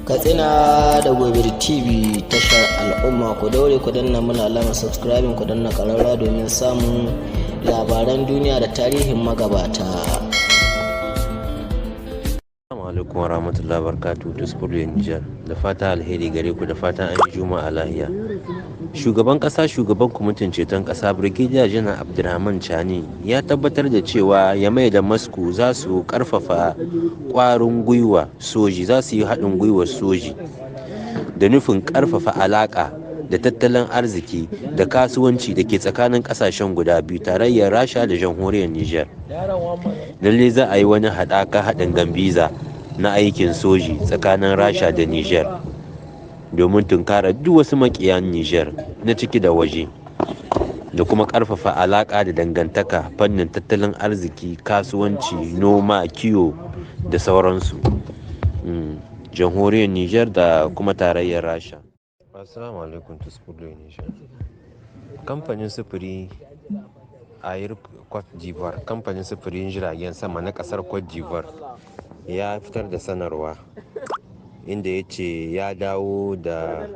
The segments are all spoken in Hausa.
Katsina da Gobir TV tashar al'umma, ku daure ku danna muna alamar subscribing, ku danna ƙararra domin samun labaran duniya da tarihin magabata. Assalamu alaikum wa rahmatullahi wa barakatuhu da Spurlin Nijar. Da fata alheri gare ku, da fatan an yi juma'a lahiya. Shugaban ƙasa, shugaban kwamitin ceton ƙasa Brigadier Janar Abdurrahman Chani ya tabbatar da cewa Yamai da Moscow za su ƙarfafa ƙwarin gwiwa soji, za su yi haɗin gwiwar soji da nufin ƙarfafa alaƙa da tattalin arziki da kasuwanci da ke tsakanin ƙasashen guda biyu, tarayyar Rasha da jamhuriyar Nijar. Lalle za a yi wani haɗin gambiza na aikin soji tsakanin Rasha da Nijar domin tunkara duk wasu makiyan Nijar na ciki da waje, da kuma ƙarfafa alaƙa da dangantaka fannin tattalin arziki, kasuwanci, noma, kiwo da sauransu. Jamhuriyar Nijar da kuma tarayyar Rasha. Assalamu alaikum to Spurlin Nijar. Kamfanin sufuri Air Cote d'Ivoire, kamfanin sufurin jiragen sama na ƙasar Cote d'Ivoire, ya fitar da sanarwa inda ya ce ya dawo da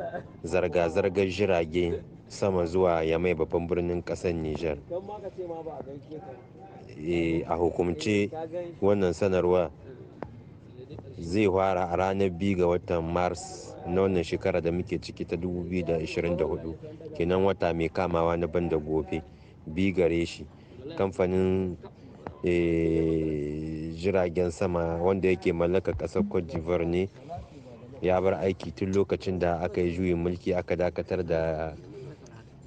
zarga-zargar jirage sama zuwa Yamai, babban birnin ƙasar Nijar. A hukumce wannan sanarwa zai fara a ranar 2 ga watan Mars na wannan shekara da muke ciki ta 2024, kenan wata mai kamawa na banda gobe 2 gare shi. Kamfanin jiragen sama wanda yake mallaka ƙasar Cote d'Ivoire ne ya bar aiki tun lokacin da aka yi juyin mulki, aka dakatar da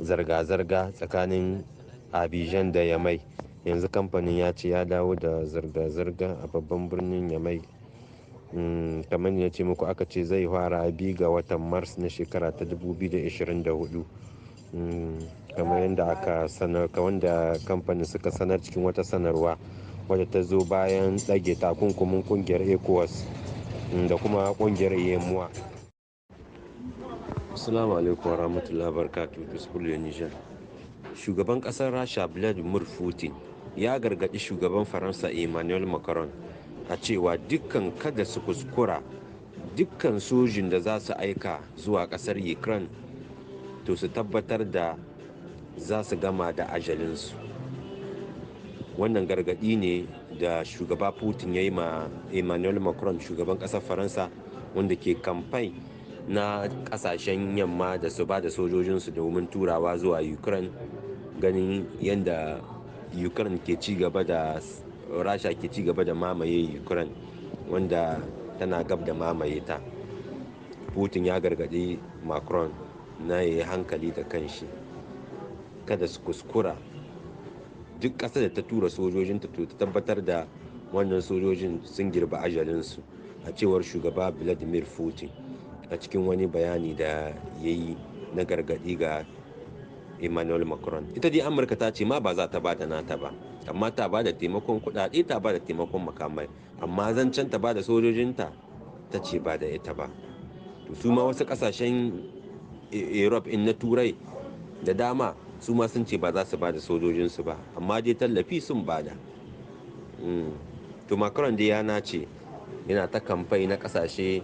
zarga-zarga tsakanin Abidjan da Yamai. Yanzu kamfanin ya ce ya dawo da zarga-zarga a babban birnin Yamai. Kamar ya ce muku, aka ce zai fara 2 ga watan Mars na shekara ta 2024, kamar yadda aka sanar, wanda kamfanin suka sanar cikin wata sanarwa wadda ta zo bayan ɗage takunkumin ƙungiyar ECOWAS da kuma ƙungiyar EMOA. Assalamu alaikum wa rahmatullahi wa barakatuhu da Spurlin Nijar. Shugaban ƙasar Rasha Vladimir Putin ya gargaɗi shugaban Faransa Emmanuel Macron a cewa kada su kuskura dukkan sojin da za su aika zuwa ƙasar Ukraine to su tabbatar da za su gama da ajalinsu. Wannan gargaɗi ne da shugaba Putin ya yi ma Emmanuel Macron, shugaban ƙasar Faransa, wanda ke kamfai na ƙasashen yamma da su ba da sojojinsu domin turawa zuwa Ukraine, ganin yadda Ukraine ke ci gaba da Rasha ke ci gaba da mamaye Ukraine, wanda tana gab da mamaye ta. Putin ya gargaɗi Macron na yi hankali da kanshi, kada su kuskura duk ƙasar da ta tura sojojinta to ta tabbatar da wannan sojojin sun girba ajalinsu, a cewar shugaba Vladimir Putin a cikin wani bayani da ya yi na gargaɗi ga Emmanuel Macron. Ita dai Amurka ta ce ma ba za ta ba da nata ba, amma ta ba da taimakon kuɗaɗe, ta ba da taimakon makamai, amma zancen ta ba da sojojinta ta ce ba da ita ba. To su ma wasu ƙasashen Europe in na Turai da dama su ma sun ce ba za su ba da sojojinsu ba, amma dai tallafi sun bada. To Macron dai ya nace yana ta kamfai na ƙasashe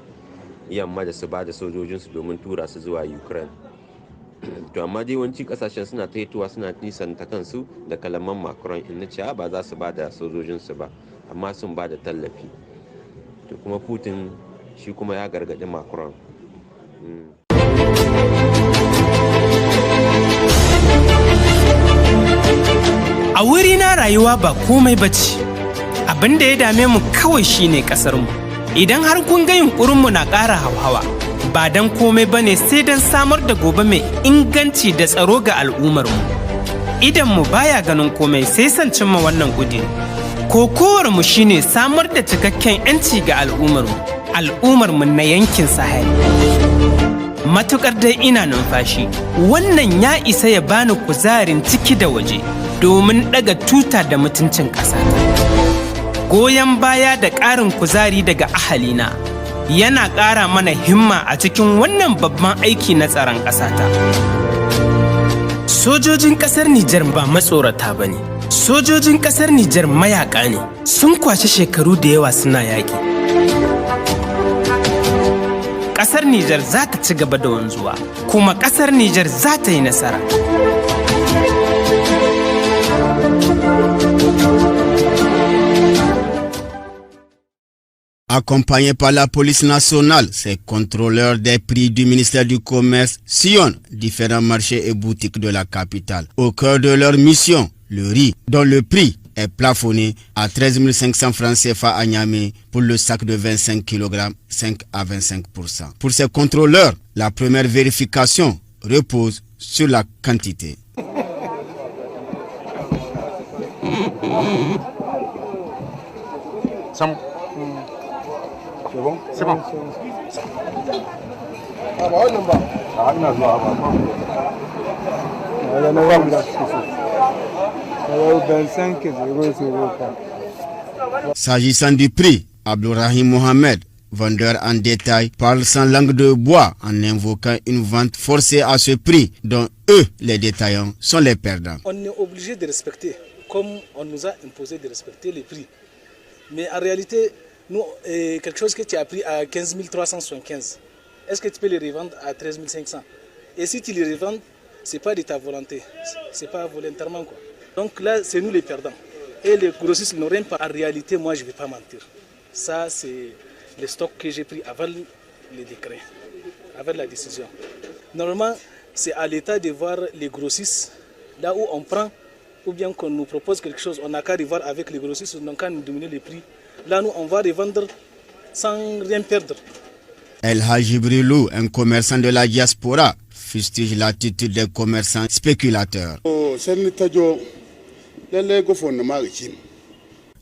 yamma da su ba da sojojinsu domin tura su zuwa Ukraine. To amma dai yawanci ƙasashen suna taituwa suna nisanta kansu da kalaman Macron in na ce ba za su ba da sojojinsu ba, amma sun ba da tallafi. To kuma Putin shi kuma ya gargaɗi Macron. A wuri na rayuwa ba komai bace, abin da ya dame mu kawai shine ƙasarmu. Idan har kun ga yunƙurinmu na ƙara hauhawa, ba don komai bane sai don samar da gobe mai inganci da tsaro ga al'ummarmu. Idanmu baya ganin komai sai son cimma wannan ƙudiri. Kokowarmu shine samar da cikakken 'yanci ga al'ummarmu na yankin Sahel. Matuƙar dai ina numfashi, wannan ya isa ya bani kuzarin ciki da waje domin ɗaga tuta da mutuncin ƙasata. Goyon baya da ƙarin kuzari daga ahalina yana ƙara mana himma a cikin wannan babban aiki na tsaron ƙasata. Sojojin ƙasar Nijar ba matsorata ba ne. Sojojin ƙasar Nijar mayaƙa ne, sun kwashe shekaru da yawa suna yaƙi. ƙasar Nijar za ta ci gaba da wanzuwa, kuma ƙasar Nijar za ta yi nasara. Accompagnés par la police nationale, ces contrôleurs des prix du ministère du Commerce sillonnent différents marchés et boutiques de la capitale. Au cœur de leur mission, le riz, dont le prix est plafonné à 13 500 francs CFA à Niamey pour le sac de 25 kg, 5 à 25%. Pour ces contrôleurs, la première vérification repose sur la quantité. C'est bon? C'est bon. S'agissant du prix, Abdourahim Mohamed, vendeur en détail, parle sans langue de bois en invoquant une vente forcée à ce prix dont eux, les détaillants, sont les perdants. On est obligé de respecter, comme on nous a imposé de respecter les prix. Mais en réalité, nous, quelque chose que tu as pris à 15 375, est-ce que tu peux les revendre à 13 500? Et si tu les revends, ce n'est pas de ta volonté, ce n'est pas volontairement, quoi. Donc là, c'est nous les perdants. Et les grossistes n'ont rien pas. En réalité, moi, je ne vais pas mentir. Ça, c'est le stock que j'ai pris avant le décret, avant la décision. Normalement, c'est à l'État de voir les grossistes, là où on prend, ou bien qu'on nous propose quelque chose, on n'a qu'à revoir avec les grossistes, on n'a qu'à nous diminuer les prix. Là, nous, on va revendre sans rien perdre. El Hajibrilou, un commerçant de la diaspora, fustige l'attitude des commerçants spéculateurs.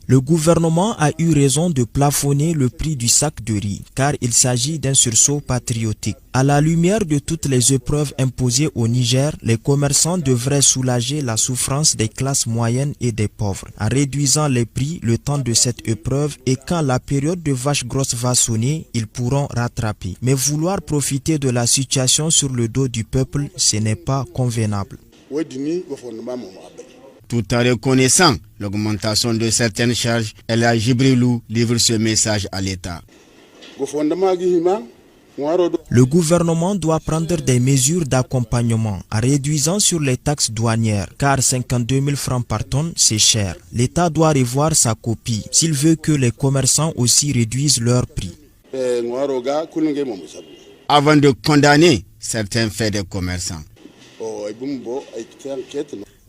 Le gouvernement a eu raison de plafonner le prix du sac de riz, car il s'agit d'un sursaut patriotique. À la lumière de toutes les épreuves imposées au Niger, les commerçants devraient soulager la souffrance des classes moyennes et des pauvres, en réduisant les prix le temps de cette épreuve, et quand la période de vache grosse va sonner, ils pourront rattraper. Mais vouloir profiter de la situation sur le dos du peuple, ce n'est pas convenable. Tout en reconnaissant l'augmentation de certaines charges, El Hajibrilou livre ce message à l'État. Le gouvernement doit prendre des mesures d'accompagnement en réduisant sur les taxes douanières, car 52 000 francs par tonne, c'est cher. L'État doit revoir sa copie s'il veut que les commerçants aussi réduisent leurs prix. Avant de condamner certains faits des commerçants,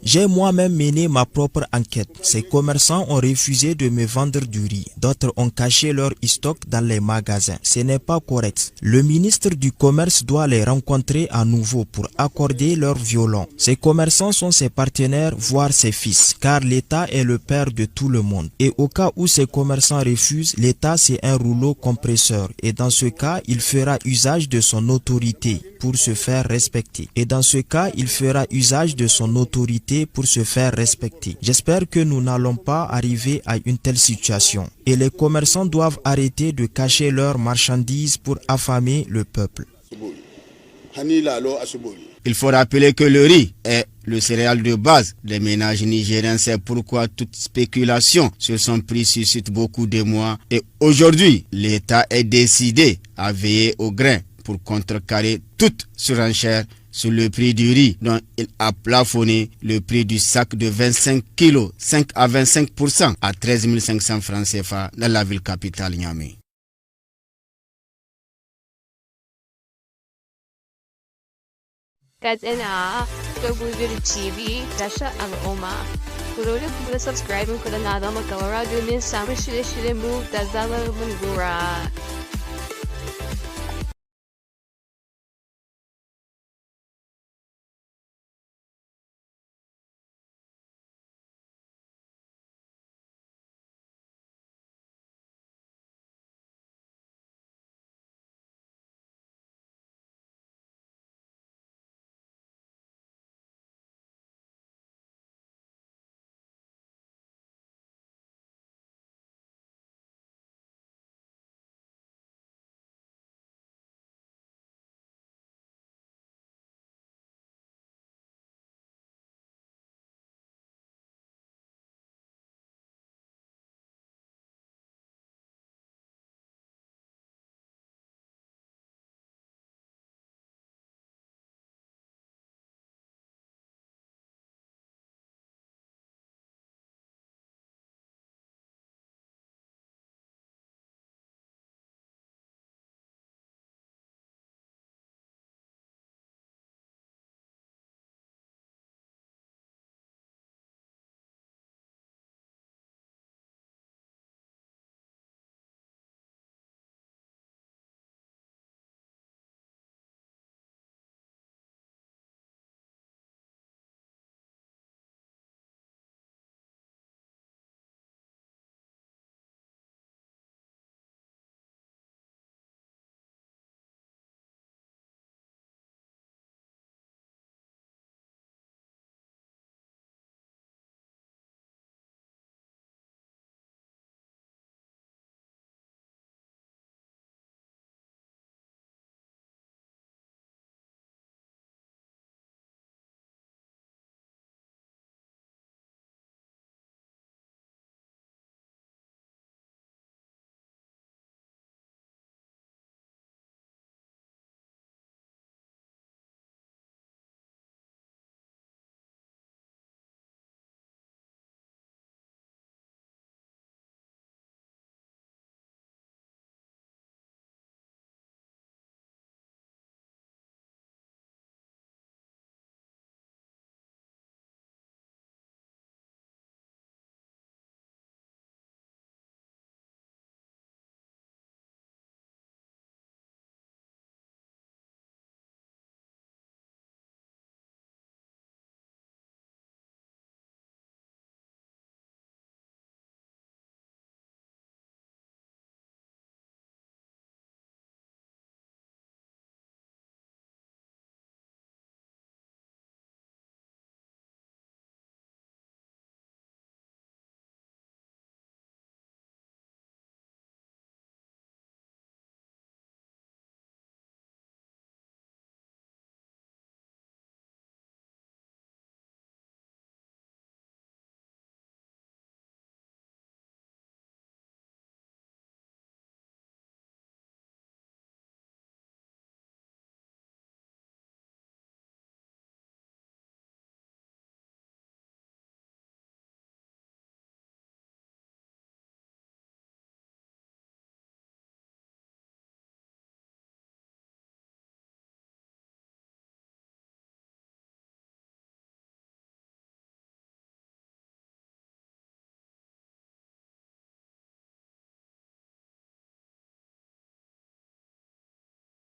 j'ai moi-même mené ma propre enquête. Ces commerçants ont refusé de me vendre du riz. D'autres ont caché leur stock dans les magasins. Ce n'est pas correct. Le ministre du Commerce doit les rencontrer à nouveau pour accorder leur violon. Ces commerçants sont ses partenaires, voire ses fils, car l'État est le père de tout le monde. Et au cas où ces commerçants refusent, l'État c'est un rouleau compresseur. Et dans ce cas, il fera usage de son autorité pour se faire respecter. J'espère que nous n'allons pas arriver à une telle situation. Et les commerçants doivent arrêter de cacher leurs marchandises pour affamer le peuple. il faut rappeler que le riz est le céréale de base des ménages nigériens. C'est pourquoi toute spéculation sur son prix suscite beaucoup d'émoi. Et aujourd'hui, l'État est décidé à veiller au grain pour contrecarrer toute surenchère sur le prix du riz, dont il a plafonné le prix du sac de 25 kg, 5 à 25% à 13 500 francs CFA dans la ville capitale Niamey. Kadena Kabudir TV Tasha Al'umma. Kulo da subscribe ku da na da magawara domin samun shirye-shiryen mu da zarar mun gura.